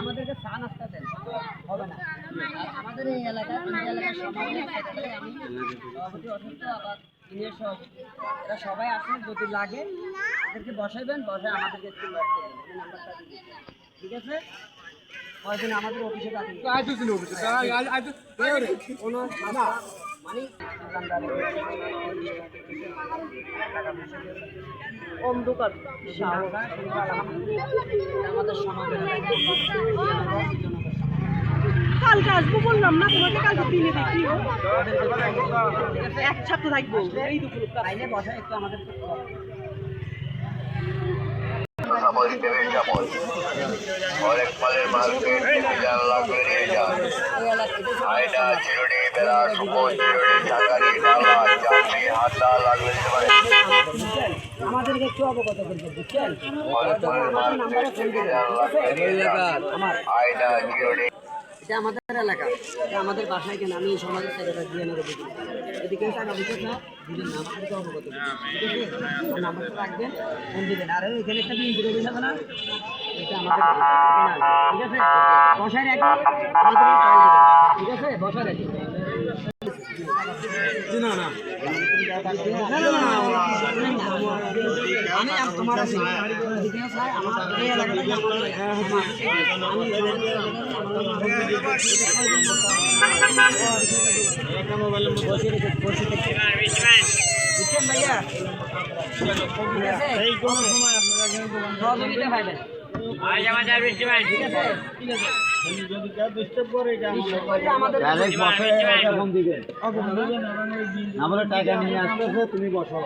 আমাদেরকে চা নাস্তা দেন হবে না। আমাদের এই এলাকায় আমি সভাপতি অসুস্থ আবার দিনের সভাপতি, এরা সবাই আসেন, যদি লাগে এদেরকে বসাইবেন, বসায় আমাদেরকে একটু লক করবেন, নাম্বারটা দিবেন, ঠিক আছে? কয়েকদিন আমাদের অফিসে কাজ কোনো মানে অন্ধকার আমাদের সমাজের কালকে আসবো বললাম না তোমাকে, কালকে দিনে দেখি একসাথে থাকবো এই দুপুর আইলে বসা একটু আমাদের অনেক ফলের মার্কেট লাগবে নিয়ে যান। আয়না, চিরুনি, বেড়া, সুপোষ, চিরুনি, চাকারি, ডালা, চাকরি, হাতা লাগবে দিতে পারে। আমাদেরকে একটু অবগত করবে, বুঝছেন? আয়না, চিরুনি, এটা আমাদের এলাকা, এটা আমাদের বাসায় কেন, আমি এই সমাজের সেক্রেটারি দিয়ে নেবো দেখি যদি কেউ টাকা বুঝতে না দিবেন না, আমাদেরকে অবগত করবেন, ঠিক আছে? নাম্বারটা রাখবেন, ফোন দিবেন। আর এখানে একটা বিল করে দিয়েছে না, এটা আমাদের, ঠিক আছে? বসায় রাখি আমাদের, ঠিক আছে? বসায় রাখি না না আমি তোমার আছি আমার এই এলাকায় বুঝছেন ভাইয়া? এই কোনো সময় আপনারা সহযোগিতা পাইবেন, ঠিক আছে? টাকা নিয়ে আসতেছে, তুমি বসো।